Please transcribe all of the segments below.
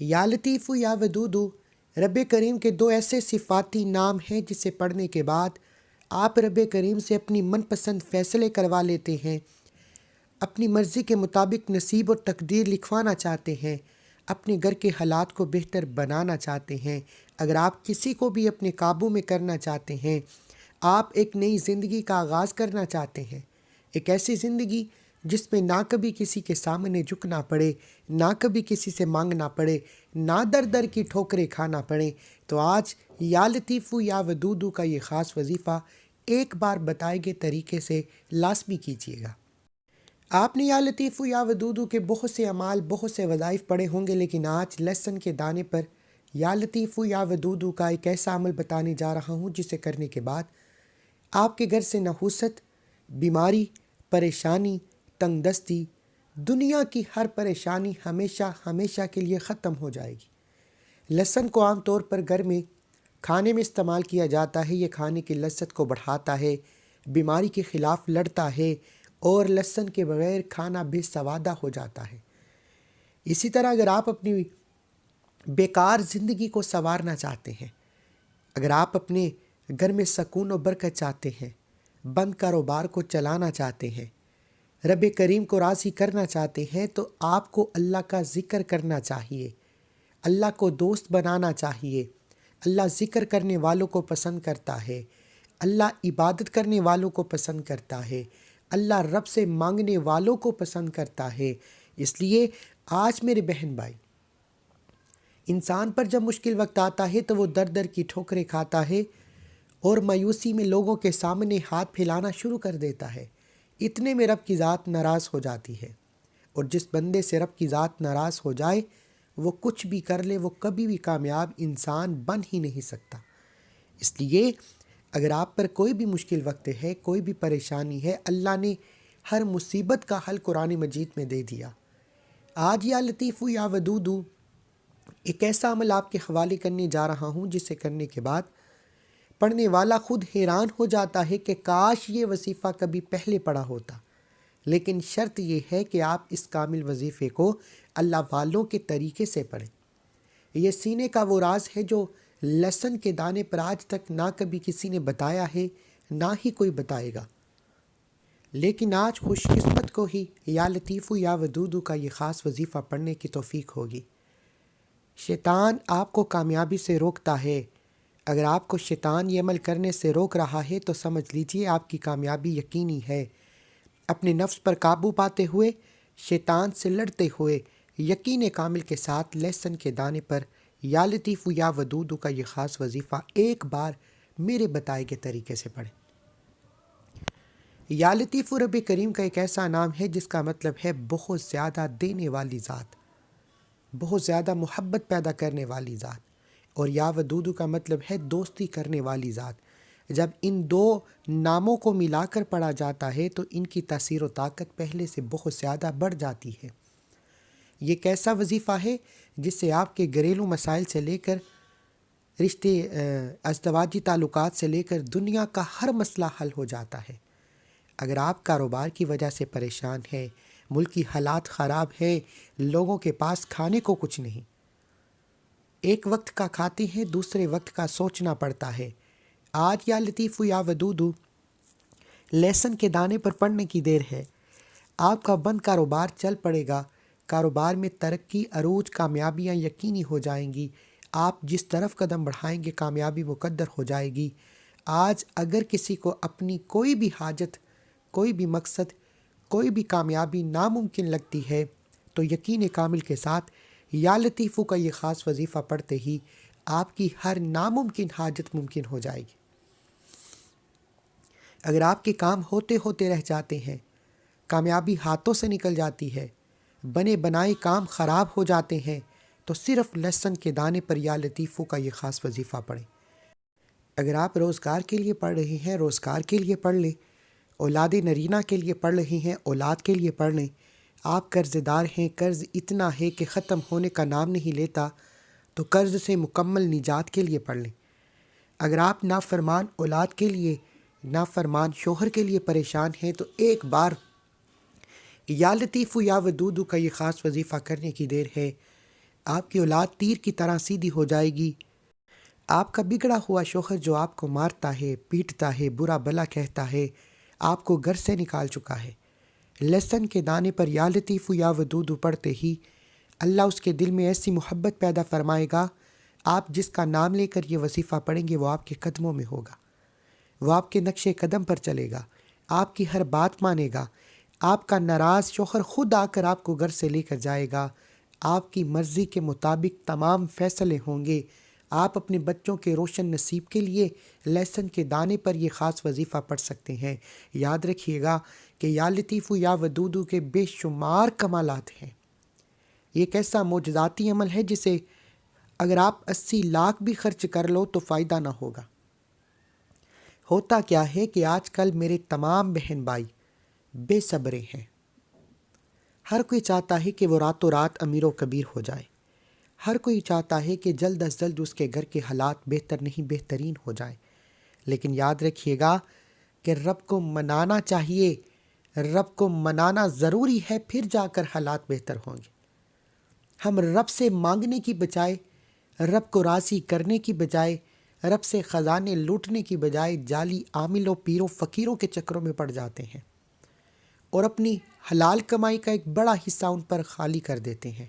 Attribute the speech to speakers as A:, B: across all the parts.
A: یا لطیف یا ودود، رب کریم کے دو ایسے صفاتی نام ہیں جسے پڑھنے کے بعد آپ رب کریم سے اپنی من پسند فیصلے کروا لیتے ہیں، اپنی مرضی کے مطابق نصیب اور تقدیر لکھوانا چاہتے ہیں، اپنے گھر کے حالات کو بہتر بنانا چاہتے ہیں۔ اگر آپ کسی کو بھی اپنے قابو میں کرنا چاہتے ہیں، آپ ایک نئی زندگی کا آغاز کرنا چاہتے ہیں، ایک ایسی زندگی جس میں نہ کبھی کسی کے سامنے جھکنا پڑے، نہ کبھی کسی سے مانگنا پڑے، نہ در در کی ٹھوکریں کھانا پڑے، تو آج یا لطیف یا ودود کا یہ خاص وظیفہ ایک بار بتائے گئے طریقے سے لازمی کیجیے گا۔ آپ نے یا لطیف یا ودود کے بہت سے اعمال، بہت سے وظائف پڑھے ہوں گے، لیکن آج لہسن کے دانے پر یا لطیف یا ودود کا ایک ایسا عمل بتانے جا رہا ہوں جسے کرنے کے بعد آپ کے گھر سے نحوست، بیماری، پریشانی، تنگ دستی، دنیا کی ہر پریشانی ہمیشہ ہمیشہ کے لیے ختم ہو جائے گی۔ لہسن کو عام طور پر گھر میں کھانے میں استعمال کیا جاتا ہے۔ یہ کھانے کی لذت کو بڑھاتا ہے، بیماری کے خلاف لڑتا ہے، اور لہسن کے بغیر کھانا بے سوادہ ہو جاتا ہے۔ اسی طرح اگر آپ اپنی بیکار زندگی کو سنوارنا چاہتے ہیں، اگر آپ اپنے گھر میں سکون و برکت چاہتے ہیں، بند کاروبار کو چلانا چاہتے ہیں، رب کریم کو راضی کرنا چاہتے ہیں، تو آپ کو اللہ کا ذکر کرنا چاہیے، اللہ کو دوست بنانا چاہیے۔ اللہ ذکر کرنے والوں کو پسند کرتا ہے، اللہ عبادت کرنے والوں کو پسند کرتا ہے، اللہ رب سے مانگنے والوں کو پسند کرتا ہے۔ اس لیے آج میرے بہن بھائی، انسان پر جب مشکل وقت آتا ہے تو وہ در در کی ٹھوکریں کھاتا ہے اور مایوسی میں لوگوں کے سامنے ہاتھ پھیلانا شروع کر دیتا ہے۔ اتنے میں رب کی ذات ناراض ہو جاتی ہے، اور جس بندے سے رب کی ذات ناراض ہو جائے وہ کچھ بھی کر لے، وہ کبھی بھی کامیاب انسان بن ہی نہیں سکتا۔ اس لیے اگر آپ پر کوئی بھی مشکل وقت ہے، کوئی بھی پریشانی ہے، اللہ نے ہر مصیبت کا حل قرآن مجید میں دے دیا۔ آج یا لطیف یا ودود ایک ایسا عمل آپ کے حوالے کرنے جا رہا ہوں جسے کرنے کے بعد پڑھنے والا خود حیران ہو جاتا ہے کہ کاش یہ وظیفہ کبھی پہلے پڑھا ہوتا۔ لیکن شرط یہ ہے کہ آپ اس کامل وظیفے کو اللہ والوں کے طریقے سے پڑھیں۔ یہ سینے کا وہ راز ہے جو لہسن کے دانے پر آج تک نہ کبھی کسی نے بتایا ہے، نہ ہی کوئی بتائے گا۔ لیکن آج خوش قسمت کو ہی یا لطیف یا ودود کا یہ خاص وظیفہ پڑھنے کی توفیق ہوگی۔ شیطان آپ کو کامیابی سے روکتا ہے۔ اگر آپ کو شیطان یہ عمل کرنے سے روک رہا ہے تو سمجھ لیجئے آپ کی کامیابی یقینی ہے۔ اپنے نفس پر قابو پاتے ہوئے، شیطان سے لڑتے ہوئے، یقین کامل کے ساتھ لہسن کے دانے پر یا لطیف یا ودود کا یہ خاص وظیفہ ایک بار میرے بتائے گئے طریقے سے پڑھیں۔ یا لطیف رب کریم کا ایک ایسا نام ہے جس کا مطلب ہے بہت زیادہ دینے والی ذات، بہت زیادہ محبت پیدا کرنے والی ذات، اور یا ودود کا مطلب ہے دوستی کرنے والی ذات۔ جب ان دو ناموں کو ملا کر پڑھا جاتا ہے تو ان کی تاثیر و طاقت پہلے سے بہت زیادہ بڑھ جاتی ہے۔ یہ ایک ایسا وظیفہ ہے جس سے آپ کے گھریلو مسائل سے لے کر رشتے، ازدواجی تعلقات سے لے کر دنیا کا ہر مسئلہ حل ہو جاتا ہے۔ اگر آپ کاروبار کی وجہ سے پریشان ہیں، ملکی حالات خراب ہیں، لوگوں کے پاس کھانے کو کچھ نہیں، ایک وقت کا کھاتے ہیں، دوسرے وقت کا سوچنا پڑتا ہے، آج یا لطیف یا ودود لہسن کے دانے پر پڑھنے کی دیر ہے۔ آپ کا بند کاروبار چل پڑے گا، کاروبار میں ترقی، عروج، کامیابیاں یقینی ہو جائیں گی۔ آپ جس طرف قدم بڑھائیں گے کامیابی مقدر ہو جائے گی۔ آج اگر کسی کو اپنی کوئی بھی حاجت، کوئی بھی مقصد، کوئی بھی کامیابی ناممکن لگتی ہے تو یقین کامل کے ساتھ یا لطیف کا یہ خاص وظیفہ پڑھتے ہی آپ کی ہر ناممکن حاجت ممکن ہو جائے گی۔ اگر آپ کے کام ہوتے ہوتے رہ جاتے ہیں، کامیابی ہاتھوں سے نکل جاتی ہے، بنے بنائے کام خراب ہو جاتے ہیں، تو صرف لہسن کے دانے پر یا لطیف کا یہ خاص وظیفہ پڑھیں۔ اگر آپ روزگار کے لیے پڑھ رہے ہیں، روزگار کے لیے پڑھ لیں، اولاد نرینہ کے لیے پڑھ رہے ہیں، اولاد کے لیے پڑھ لیں، آپ قرض دار ہیں، قرض اتنا ہے کہ ختم ہونے کا نام نہیں لیتا، تو قرض سے مکمل نجات کے لیے پڑھ لیں۔ اگر آپ نافرمان اولاد کے لیے، نافرمان شوہر کے لیے پریشان ہیں تو ایک بار یا لطیف یا ودود کا یہ خاص وظیفہ کرنے کی دیر ہے۔ آپ کی اولاد تیر کی طرح سیدھی ہو جائے گی۔ آپ کا بگڑا ہوا شوہر جو آپ کو مارتا ہے، پیٹتا ہے، برا بلا کہتا ہے، آپ کو گھر سے نکال چکا ہے، لہسن کے دانے پر یا لطیف یا ودود پڑھتے ہی اللہ اس کے دل میں ایسی محبت پیدا فرمائے گا، آپ جس کا نام لے کر یہ وظیفہ پڑھیں گے وہ آپ کے قدموں میں ہوگا، وہ آپ کے نقش قدم پر چلے گا، آپ کی ہر بات مانے گا، آپ کا ناراض شوہر خود آ کر آپ کو گھر سے لے کر جائے گا، آپ کی مرضی کے مطابق تمام فیصلے ہوں گے۔ آپ اپنے بچوں کے روشن نصیب کے لیے لہسن کے دانے پر یہ خاص وظیفہ پڑھ سکتے ہیں۔ یاد رکھیے گا کہ یا لطیف یا ودود کے بے شمار کمالات ہیں۔ یہ ایک ایسا معجزاتی عمل ہے جسے اگر آپ 80 لاکھ بھی خرچ کر لو تو فائدہ نہ ہوگا۔ ہوتا کیا ہے کہ آج کل میرے تمام بہن بھائی بے صبرے ہیں۔ ہر کوئی چاہتا ہے کہ وہ راتوں رات امیر و کبیر ہو جائے۔ ہر کوئی چاہتا ہے کہ جلد از جلد اس کے گھر کے حالات بہتر نہیں بہترین ہو جائیں۔ لیکن یاد رکھیے گا کہ رب کو منانا چاہیے، رب کو منانا ضروری ہے، پھر جا کر حالات بہتر ہوں گے۔ ہم رب سے مانگنے کی بجائے، رب کو راضی کرنے کی بجائے، رب سے خزانے لوٹنے کی بجائے جعلی عاملوں، پیروں، فقیروں کے چکروں میں پڑ جاتے ہیں اور اپنی حلال کمائی کا ایک بڑا حصہ ان پر خالی کر دیتے ہیں،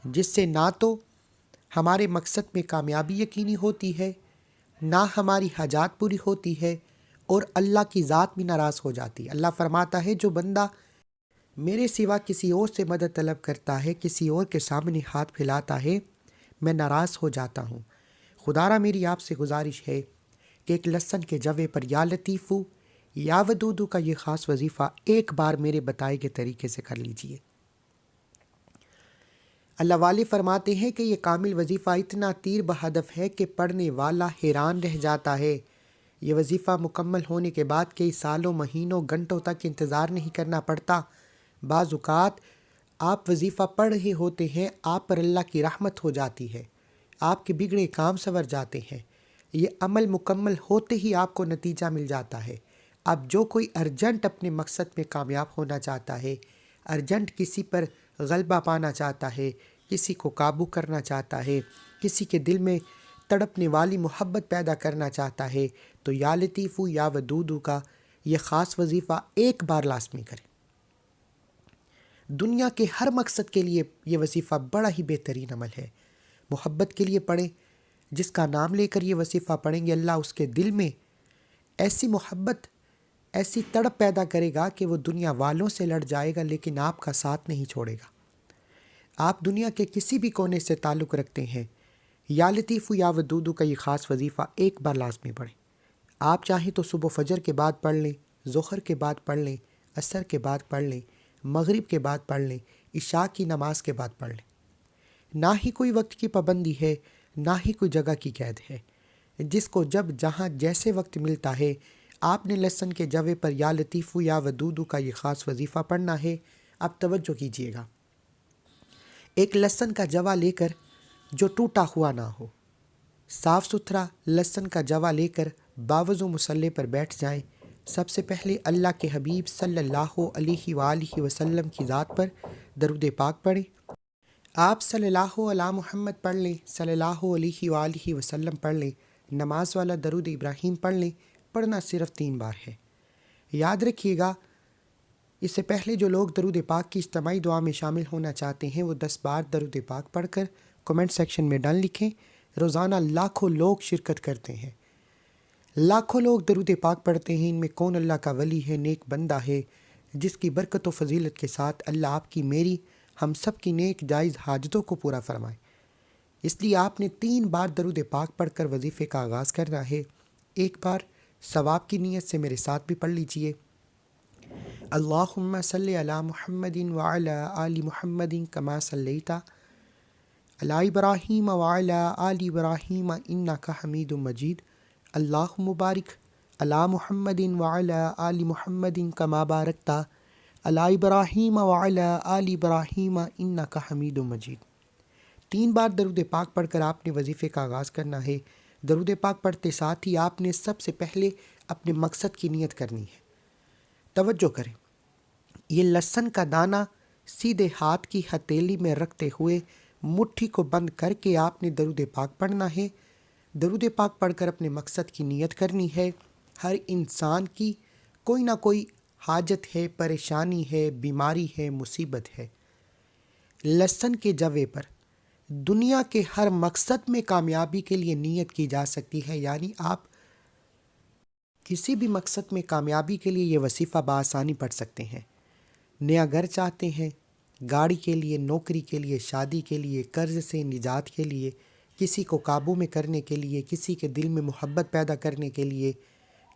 A: جس سے نہ تو ہمارے مقصد میں کامیابی یقینی ہوتی ہے، نہ ہماری حاجات پوری ہوتی ہے، اور اللہ کی ذات بھی ناراض ہو جاتی ہے۔ اللہ فرماتا ہے جو بندہ میرے سوا کسی اور سے مدد طلب کرتا ہے، کسی اور کے سامنے ہاتھ پھیلاتا ہے، میں ناراض ہو جاتا ہوں۔ خدارا میری آپ سے گزارش ہے کہ ایک لہسن کے جوے پر یا لطیفو یا ودودو کا یہ خاص وظیفہ ایک بار میرے بتائے گئے طریقے سے کر لیجئے۔ اللہ والے فرماتے ہیں کہ یہ کامل وظیفہ اتنا تیر بہدف ہے کہ پڑھنے والا حیران رہ جاتا ہے۔ یہ وظیفہ مکمل ہونے کے بعد کئی سالوں، مہینوں، گھنٹوں تک انتظار نہیں کرنا پڑتا۔ بعض اوقات آپ وظیفہ پڑھ رہے ہوتے ہیں، آپ پر اللہ کی رحمت ہو جاتی ہے، آپ کے بگڑے کام سنور جاتے ہیں، یہ عمل مکمل ہوتے ہی آپ کو نتیجہ مل جاتا ہے۔ اب جو کوئی ارجنٹ اپنے مقصد میں کامیاب ہونا چاہتا ہے، ارجنٹ کسی پر غلبہ پانا چاہتا ہے، کسی کو قابو کرنا چاہتا ہے، کسی کے دل میں تڑپنے والی محبت پیدا کرنا چاہتا ہے، تو یا لطیفو یا ودودو کا یہ خاص وظیفہ ایک بار لازمی کریں۔ دنیا کے ہر مقصد کے لیے یہ وظیفہ بڑا ہی بہترین عمل ہے۔ محبت کے لیے پڑھیں، جس کا نام لے کر یہ وظیفہ پڑھیں گے اللہ اس کے دل میں ایسی محبت، ایسی تڑپ پیدا کرے گا کہ وہ دنیا والوں سے لڑ جائے گا لیکن آپ کا ساتھ نہیں چھوڑے گا۔ آپ دنیا کے کسی بھی کونے سے تعلق رکھتے ہیں، یا لطیف یا ودودو کا یہ خاص وظیفہ ایک بار لازمی پڑھیں۔ آپ چاہیں تو صبح فجر کے بعد پڑھ لیں، ظہر کے بعد پڑھ لیں، عصر کے بعد پڑھ لیں، مغرب کے بعد پڑھ لیں، عشاء کی نماز کے بعد پڑھ لیں۔ نہ ہی کوئی وقت کی پابندی ہے، نہ ہی کوئی جگہ کی قید ہے۔ جس کو جب جہاں جیسے وقت ملتا ہے، آپ نے لہسن کے جوے پر یا لطیف یا ودودو کا یہ خاص وظیفہ پڑھنا ہے۔ اب توجہ کیجیے گا، ایک لہسن کا جوا لے کر جو ٹوٹا ہوا نہ ہو، صاف ستھرا لہسن کا جوا لے کر باوضو مصلی پر بیٹھ جائیں۔ سب سے پہلے اللہ کے حبیب صلی اللہ علیہ وآلہ وسلم کی ذات پر درود پاک پڑھیں۔ آپ صلی اللہ علی محمد پڑھ لیں، صلی اللہ علیہ وآلہ وسلم پڑھ لیں، نماز والا درود ابراہیم پڑھ لیں۔ پڑھنا صرف 3 بار ہے۔ یاد رکھیے گا، اس سے پہلے جو لوگ درود پاک کی اجتماعی دعا میں شامل ہونا چاہتے ہیں وہ 10 بار درود پاک پڑھ کر کمنٹ سیکشن میں ڈن لکھیں۔ روزانہ لاکھوں لوگ شرکت کرتے ہیں، لاکھوں لوگ درود پاک پڑھتے ہیں۔ ان میں کون اللہ کا ولی ہے، نیک بندہ ہے، جس کی برکت و فضیلت کے ساتھ اللہ آپ کی، میری، ہم سب کی نیک جائز حاجتوں کو پورا فرمائے۔ اس لیے آپ نے 3 بار درود پاک پڑھ کر وظیفے کا آغاز کرنا ہے۔ ایک بار ثواب کی نیت سے میرے ساتھ بھی پڑھ لیجئے۔ اللہم صلی علی محمد وعلی آل محمد کما صلیت علی ابراہیم وعلی آل ابراہیم انک حمید مجید۔ اللہم بارک علی محمد وعلی آل محمد کما بارکت علی ابراہیم وعلی آل ابراہیم انک حمید مجید۔ 3 بار درود پاک پڑھ کر آپ نے وظیفے کا آغاز کرنا ہے۔ درود پاک پڑھتے ساتھ ہی آپ نے سب سے پہلے اپنے مقصد کی نیت کرنی ہے۔ توجہ کریں، یہ لہسن کا دانہ سیدھے ہاتھ کی ہتھیلی میں رکھتے ہوئے مٹھی کو بند کر کے آپ نے درود پاک پڑھنا ہے۔ درود پاک پڑھ کر اپنے مقصد کی نیت کرنی ہے۔ ہر انسان کی کوئی نہ کوئی حاجت ہے، پریشانی ہے، بیماری ہے، مصیبت ہے۔ لہسن کے جوے پر دنیا کے ہر مقصد میں کامیابی کے لیے نیت کی جا سکتی ہے، یعنی آپ کسی بھی مقصد میں کامیابی کے لیے یہ وظیفہ بآسانی پڑھ سکتے ہیں۔ نیا گھر چاہتے ہیں، گاڑی کے لیے، نوکری کے لیے، شادی کے لیے، قرض سے نجات کے لیے، کسی کو قابو میں کرنے کے لیے، کسی کے دل میں محبت پیدا کرنے کے لیے،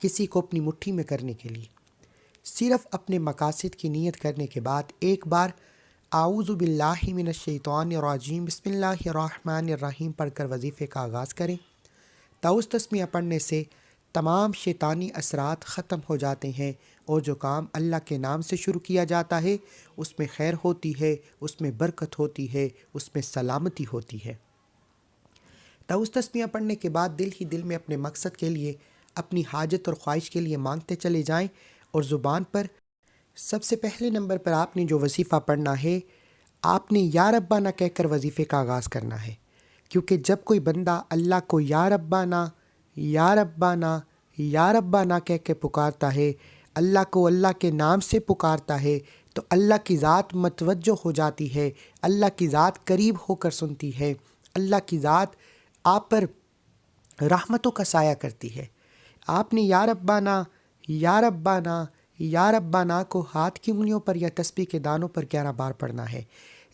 A: کسی کو اپنی مٹھی میں کرنے کے لیے، صرف اپنے مقاصد کی نیت کرنے کے بعد ایک بار اعوذ باللہ من الشیطان الرجیم بسم اللہ الرحمن الرحیم پڑھ کر وظیفے کا آغاز کریں۔ طاؤس تسمیہ پڑھنے سے تمام شیطانی اثرات ختم ہو جاتے ہیں، اور جو کام اللہ کے نام سے شروع کیا جاتا ہے اس میں خیر ہوتی ہے، اس میں برکت ہوتی ہے، اس میں سلامتی ہوتی ہے۔ طاؤس تسمیہ پڑھنے کے بعد دل ہی دل میں اپنے مقصد کے لیے، اپنی حاجت اور خواہش کے لیے مانگتے چلے جائیں، اور زبان پر سب سے پہلے نمبر پر آپ نے جو وظیفہ پڑھنا ہے، آپ نے یا ربنا کہہ کر وظیفے کا آغاز کرنا ہے، کیونکہ جب کوئی بندہ اللہ کو یا ربنا یا ربنا یا ربنا کہہ کے پکارتا ہے، اللہ کو اللہ کے نام سے پکارتا ہے، تو اللہ کی ذات متوجہ ہو جاتی ہے، اللہ کی ذات قریب ہو کر سنتی ہے، اللہ کی ذات آپ پر رحمتوں کا سایہ کرتی ہے۔ آپ نے یا ربنا یا ربنا یا ربنا کو ہاتھ کی انگلیوں پر یا تسبیح کے دانوں پر 11 بار پڑھنا ہے۔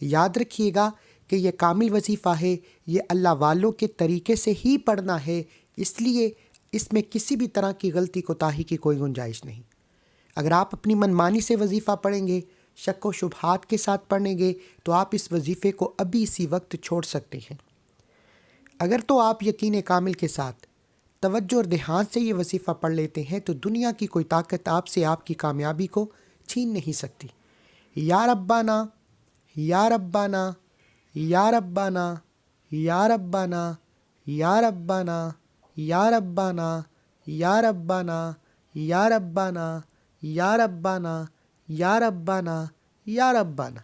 A: یاد رکھیے گا کہ یہ کامل وظیفہ ہے، یہ اللہ والوں کے طریقے سے ہی پڑھنا ہے، اس لیے اس میں کسی بھی طرح کی غلطی کوتاہی کی کوئی گنجائش نہیں۔ اگر آپ اپنی منمانی سے وظیفہ پڑھیں گے، شک و شبہات کے ساتھ پڑھیں گے، تو آپ اس وظیفے کو ابھی اسی وقت چھوڑ سکتے ہیں۔ اگر تو آپ یقین کامل کے ساتھ توجہ اور دھیان سے یہ وظیفہ پڑھ لیتے ہیں تو دنیا کی کوئی طاقت آپ سے آپ کی کامیابی کو چھین نہیں سکتی۔ یا ربنا یا ربنا یا ربنا یا ربنا یا ربنا یا ربنا یا ربنا یا ربنا یا ربنا یا ربنا یا ربنا۔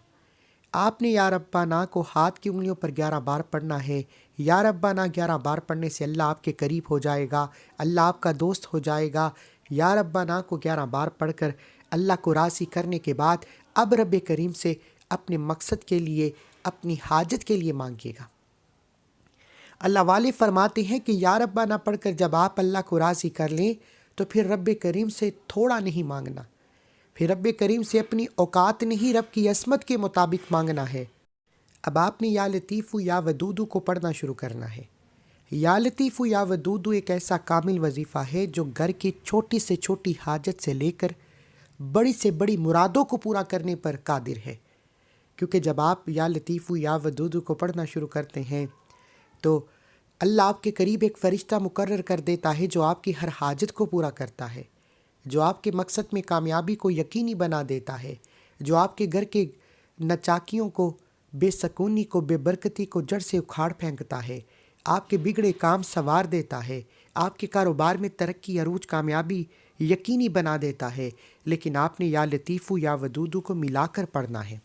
A: آپ نے یا ربنا کو ہاتھ کی انگلیوں پر 11 بار پڑھنا ہے۔ یا ربنا 11 بار پڑھنے سے اللہ آپ کے قریب ہو جائے گا، اللہ آپ کا دوست ہو جائے گا۔ یا ربنا کو 11 بار پڑھ کر اللہ کو راضی کرنے کے بعد اب رب کریم سے اپنے مقصد کے لیے، اپنی حاجت کے لیے مانگیے گا۔ اللہ والے فرماتے ہیں کہ یا ربنا پڑھ کر جب آپ اللہ کو راضی کر لیں تو پھر رب کریم سے تھوڑا نہیں مانگنا، پھر رب کریم سے اپنی اوقات نہیں، رب کی عصمت کے مطابق مانگنا ہے۔ اب آپ نے یا لطیف یا ودود کو پڑھنا شروع کرنا ہے۔ یا لطیف یا ودود ایک ایسا کامل وظیفہ ہے جو گھر کی چھوٹی سے چھوٹی حاجت سے لے کر بڑی سے بڑی مرادوں کو پورا کرنے پر قادر ہے، کیونکہ جب آپ یا لطیف یا ودود کو پڑھنا شروع کرتے ہیں تو اللہ آپ کے قریب ایک فرشتہ مقرر کر دیتا ہے جو آپ کی ہر حاجت کو پورا کرتا ہے، جو آپ کے مقصد میں کامیابی کو یقینی بنا دیتا ہے، جو آپ کے گھر کے نچاکیوں کو، بے سکونی کو، بے برکتی کو جڑ سے اکھاڑ پھینکتا ہے، آپ کے بگڑے کام سنوار دیتا ہے، آپ کے کاروبار میں ترقی، عروج، کامیابی یقینی بنا دیتا ہے۔ لیکن آپ نے یا لطیف یا ودود کو ملا کر پڑھنا ہے۔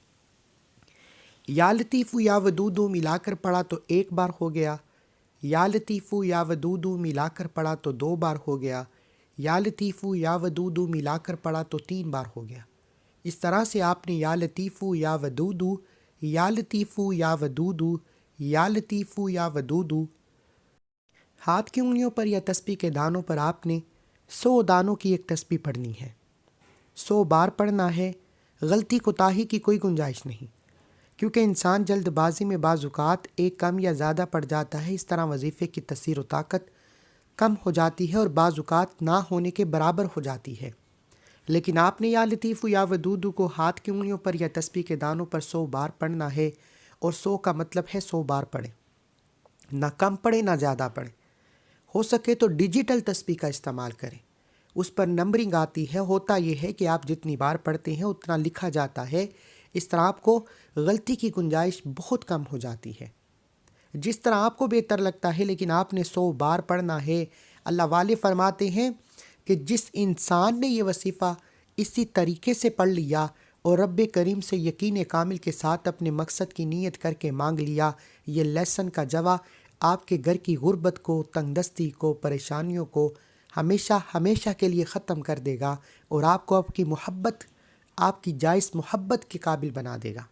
A: یا لطیف یا ودود ملا کر پڑھا تو 1 بار ہو گیا، یا لطیف یا ودود ملا کر پڑھا تو 2 بار ہو گیا، یا لطیف یا ودود ملا کر پڑھا تو 3 بار ہو گیا۔ اس طرح سے آپ نے یا لطیف یا ودود یا لطیف یا ودود یا لطیف یا ودود ہاتھ کی انگلیوں پر یا تسبیح کے دانوں پر آپ نے 100 دانوں کی ایک تسبیح پڑھنی ہے، 100 بار پڑھنا ہے، غلطی کوتاہی کی کوئی گنجائش نہیں، کیونکہ انسان جلد بازی میں بعض اوقات ایک کم یا زیادہ پڑ جاتا ہے، اس طرح وظیفے کی تاثیر و طاقت کم ہو جاتی ہے اور بعض اوقات نہ ہونے کے برابر ہو جاتی ہے۔ لیکن آپ نے یا لطیف یا ودود کو ہاتھ کی انگلیوں پر یا تسبیح کے دانوں پر 100 بار پڑھنا ہے، اور 100 کا مطلب ہے 100 بار پڑھیں، نہ کم پڑھیں نہ زیادہ پڑھیں۔ ہو سکے تو ڈیجیٹل تسبیح کا استعمال کریں، اس پر نمبرنگ آتی ہے، ہوتا یہ ہے کہ آپ جتنی بار پڑھتے ہیں اتنا لکھا جاتا ہے، اس طرح آپ کو غلطی کی گنجائش بہت کم ہو جاتی ہے، جس طرح آپ کو بہتر لگتا ہے، لیکن آپ نے 100 بار پڑھنا ہے۔ اللہ والے فرماتے ہیں کہ جس انسان نے یہ وظیفہ اسی طریقے سے پڑھ لیا اور رب کریم سے یقین کامل کے ساتھ اپنے مقصد کی نیت کر کے مانگ لیا، یہ لیسن کا جواب آپ کے گھر کی غربت کو، تنگ دستی کو، پریشانیوں کو ہمیشہ ہمیشہ کے لیے ختم کر دے گا اور آپ کو آپ کی محبت، آپ کی جائز محبت کے قابل بنا دے گا۔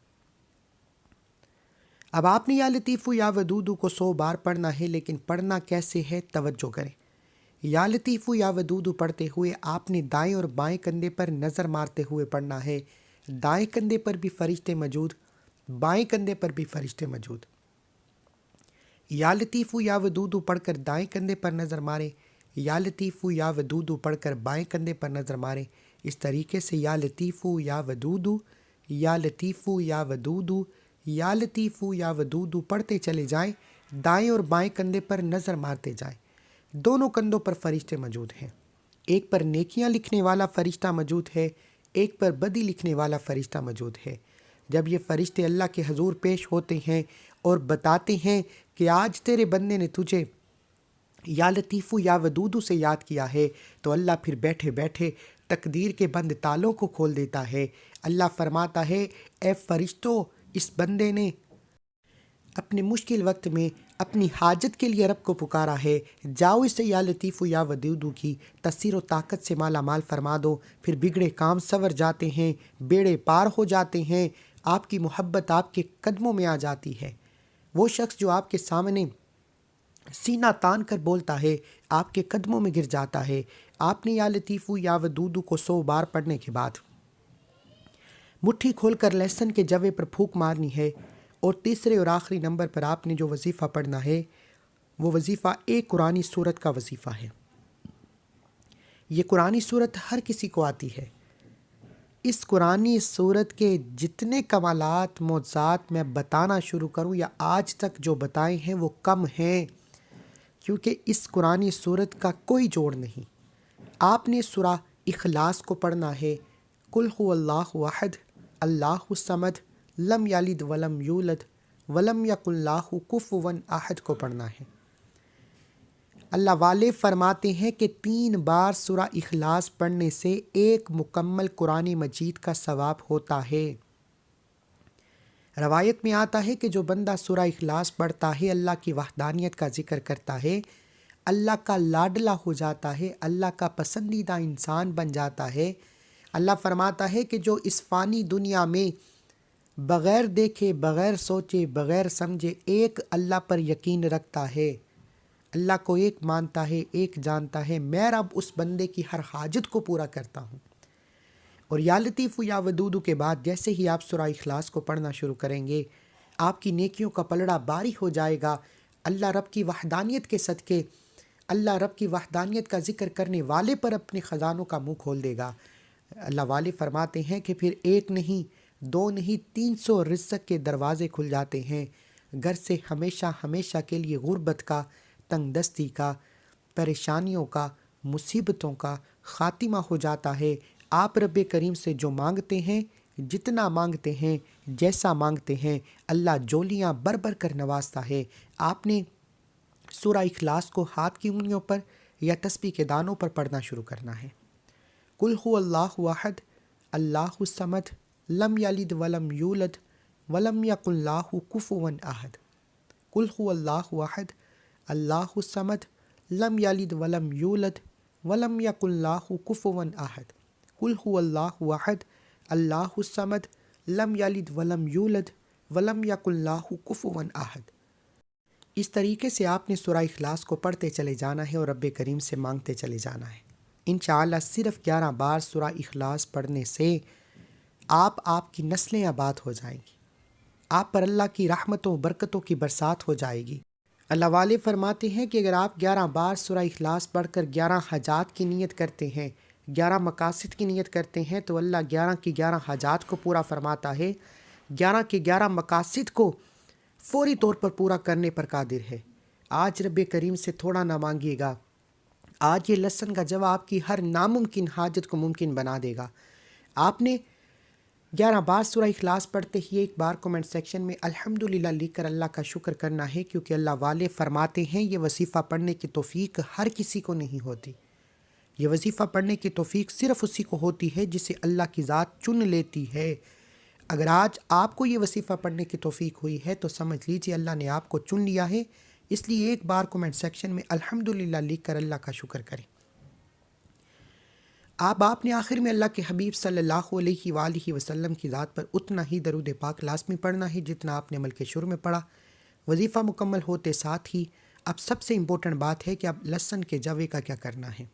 A: اب آپ نے یا لطیفو یا ودودو کو 100 بار پڑھنا ہے، لیکن پڑھنا کیسے ہے توجہ کریں۔ یا لطیفو یا ودودو پڑھتے ہوئے آپ نے دائیں اور بائیں کندھے پر نظر مارتے ہوئے پڑھنا ہے۔ دائیں کندھے پر بھی فرشتے موجود، بائیں کندھے پر بھی فرشتے موجود۔ یا لطیفو یا ودودو پڑھ کر دائیں کندھے پر نظر ماریں، یا لطیفو یا ودودو پڑھ کر بائیں کندھے پر نظر ماریں۔ اس طریقے سے یا لطیفو یا ودودو، یا لطیفو یا ودودو، یا لطیفو یا ودودو پڑھتے چلے جائیں، دائیں اور بائیں کندھے پر نظر مارتے جائیں۔ دونوں کندھوں پر فرشتے موجود ہیں، ایک پر نیکیاں لکھنے والا فرشتہ موجود ہے، ایک پر بدی لکھنے والا فرشتہ موجود ہے۔ جب یہ فرشتے اللہ کے حضور پیش ہوتے ہیں اور بتاتے ہیں کہ آج تیرے بندے نے تجھے یا لطیفو یا ودودو سے یاد کیا ہے، تو اللہ پھر بیٹھے بیٹھے تقدیر کے بند تالوں کو کھول دیتا ہے۔ اللہ فرماتا ہے، اے فرشتوں، اس بندے نے اپنے مشکل وقت میں اپنی حاجت کے لیے رب کو پکارا ہے، جاؤ اسے یا لطیفو یا ودودو کی تسیر و طاقت سے مالا مال فرما دو۔ پھر بگڑے کام سنور جاتے ہیں، بیڑے پار ہو جاتے ہیں، آپ کی محبت آپ کے قدموں میں آ جاتی ہے۔ وہ شخص جو آپ کے سامنے سینہ تان کر بولتا ہے، آپ کے قدموں میں گر جاتا ہے۔ آپ نے یا لطیفو یا ودودو کو 100 بار پڑھنے کے بعد مٹھی کھول کر لہسن کے جوے پر پھونک مارنی ہے، اور تیسرے اور آخری نمبر پر آپ نے جو وظیفہ پڑھنا ہے وہ وظیفہ ایک قرآنی سورت کا وظیفہ ہے۔ یہ قرآنی سورت ہر کسی کو آتی ہے۔ اس قرآنی سورت کے جتنے کمالات، معجزات میں بتانا شروع کروں یا آج تک جو بتائے ہیں وہ کم ہیں، کیونکہ اس قرآنی سورت کا کوئی جوڑ نہیں۔ آپ نے سورہ اخلاص کو پڑھنا ہے، قل هو اللہ احد اللہ الصمد لم یلد ولم یولد ولم یکن لہ کفوا احد کو پڑھنا ہے۔ اللہ والے فرماتے ہیں کہ 3 بار سورہ اخلاص پڑھنے سے ایک مکمل قرآن مجید کا ثواب ہوتا ہے۔ روایت میں آتا ہے کہ جو بندہ سورہ اخلاص پڑھتا ہے، اللہ کی وحدانیت کا ذکر کرتا ہے، اللہ کا لاڈلا ہو جاتا ہے، اللہ کا پسندیدہ انسان بن جاتا ہے۔ اللہ فرماتا ہے کہ جو اس فانی دنیا میں بغیر دیکھے، بغیر سوچے، بغیر سمجھے ایک اللہ پر یقین رکھتا ہے، اللہ کو ایک مانتا ہے، ایک جانتا ہے، میں رب اس بندے کی ہر حاجت کو پورا کرتا ہوں۔ اور یا لطیفو یا ودودو کے بعد جیسے ہی آپ سورہ اخلاص کو پڑھنا شروع کریں گے، آپ کی نیکیوں کا پلڑا باری ہو جائے گا۔ اللہ رب کی وحدانیت کے صدقے، اللہ رب کی وحدانیت کا ذکر کرنے والے پر اپنے خزانوں کا منہ کھول دے گا۔ اللہ والے فرماتے ہیں کہ پھر 1 نہیں، 2 نہیں، 300 رزق کے دروازے کھل جاتے ہیں۔ گھر سے ہمیشہ ہمیشہ کے لیے غربت کا، تنگ دستی کا، پریشانیوں کا، مصیبتوں کا خاتمہ ہو جاتا ہے۔ آپ رب کریم سے جو مانگتے ہیں، جتنا مانگتے ہیں، جیسا مانگتے ہیں، اللہ جولیاں بر بر کر نوازتا ہے۔ آپ نے سورہ اخلاص کو ہاتھ کی انگلیوں پر یا تسبیح کے دانوں پر پڑھنا شروع کرنا ہے۔ قل هو اللہ احد اللہ الصمد لم یلد ولم یولد ولم یکن لہ کفوا احد۔ قل هو اللہ احد اللہ الصمد لم یلد ولم یولد ولم یکن لہ کفوا احد۔ قل هو اللہ احد اللہ الصمد لم یلد ولم یولد ولم یکن لہ کفوا احد۔ اس طریقے سے آپ نے سورہ اخلاص کو پڑھتے چلے جانا ہے اور رب کریم سے مانگتے چلے جانا ہے۔ انشاءاللہ صرف 11 بار سورہ اخلاص پڑھنے سے آپ کی نسلیں آباد ہو جائیں گی، آپ پر اللہ کی رحمتوں برکتوں کی برسات ہو جائے گی۔ اللہ والے فرماتے ہیں کہ اگر آپ 11 بار سورہ اخلاص پڑھ کر 11 حاجات کی نیت کرتے ہیں، 11 مقاصد کی نیت کرتے ہیں، تو اللہ 11 کی 11 حاجات کو پورا فرماتا ہے، 11 کے 11 مقاصد کو فوری طور پر پورا کرنے پر قادر ہے۔ آج رب کریم سے تھوڑا نہ مانگیے گا، آج یہ لسن کا جواب آپ کی ہر ناممکن حاجت کو ممکن بنا دے گا۔ آپ نے 11 بار سورہ اخلاص پڑھتے ہی ایک بار کومنٹ سیکشن میں الحمدللہ لکھ کر اللہ کا شکر کرنا ہے، کیونکہ اللہ والے فرماتے ہیں یہ وظیفہ پڑھنے کی توفیق ہر کسی کو نہیں ہوتی۔ یہ وظیفہ پڑھنے کی توفیق صرف اسی کو ہوتی ہے جسے اللہ کی ذات چن لیتی ہے۔ اگر آج آپ کو یہ وظیفہ پڑھنے کی توفیق ہوئی ہے تو سمجھ لیجیے اللہ نے آپ کو چن لیا ہے، اس لیے ایک بار کومنٹ سیکشن میں الحمدللہ لکھ کر اللہ کا شکر کریں۔ آپ نے آخر میں اللہ کے حبیب صلی اللہ علیہ وآلہ وسلم کی ذات پر اتنا ہی درود پاک لازمی پڑھنا ہے جتنا آپ نے عمل کے شروع میں پڑھا۔ وظیفہ مکمل ہوتے ساتھ ہی اب سب سے امپورٹنٹ بات ہے کہ اب لہسن کے جوے کا کیا کرنا ہے۔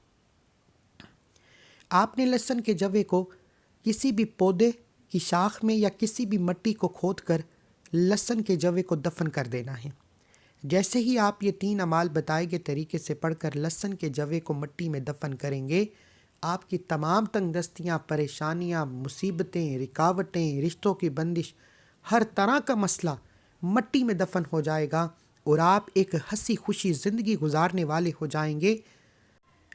A: آپ نے لہسن کے جوے کو کسی بھی پودے کی شاخ میں یا کسی بھی مٹی کو کھود کر لہسن کے جوے کو دفن کر دینا ہے۔ جیسے ہی آپ یہ 3 اعمال بتائے گئے طریقے سے پڑھ کر لہسن کے جوے کو مٹی میں دفن کریں گے، آپ کی تمام تنگ دستیاں، پریشانیاں، مصیبتیں، رکاوٹیں، رشتوں کی بندش، ہر طرح کا مسئلہ مٹی میں دفن ہو جائے گا اور آپ ایک ہنسی خوشی زندگی گزارنے والے ہو جائیں گے۔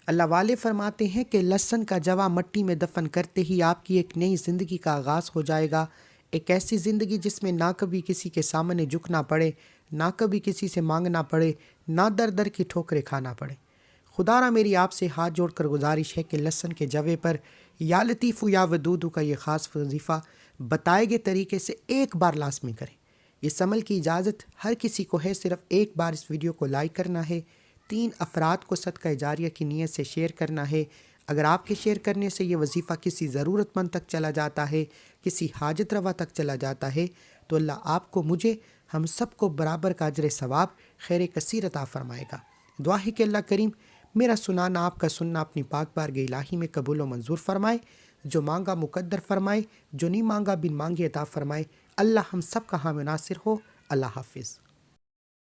A: اللہ والے فرماتے ہیں کہ لہسن کا جوا مٹی میں دفن کرتے ہی آپ کی ایک نئی زندگی کا آغاز ہو جائے گا، ایک ایسی زندگی جس میں نہ کبھی کسی کے سامنے جھکنا پڑے، نہ کبھی کسی سے مانگنا پڑے، نہ در در کی ٹھوکریں کھانا پڑے۔ خدا را میری آپ سے ہاتھ جوڑ کر گزارش ہے کہ لہسن کے جوے پر یا لطیف یا ودود کا یہ خاص وظیفہ بتائے گئے طریقے سے ایک بار لازمی کریں۔ اس عمل کی اجازت ہر کسی کو ہے، صرف ایک بار اس ویڈیو کو لائک کرنا ہے، 3 افراد کو صدقہ جاریہ کی نیت سے شیئر کرنا ہے۔ اگر آپ کے شیئر کرنے سے یہ وظیفہ کسی ضرورت مند تک چلا جاتا ہے، کسی حاجت روا تک چلا جاتا ہے تو اللہ آپ کو، مجھے، ہم سب کو برابر کا اجر ثواب خیر کثیر عطا فرمائے گا۔ دعا ہے کہ اللہ کریم میرا سنانا، آپ کا سننا اپنی پاک بارگاہ الہی میں قبول و منظور فرمائے، جو مانگا مقدر فرمائے، جو نہیں مانگا بن مانگے عطا فرمائے۔ اللہ ہم سب کا حامی ناصر ہو۔ اللہ حافظ۔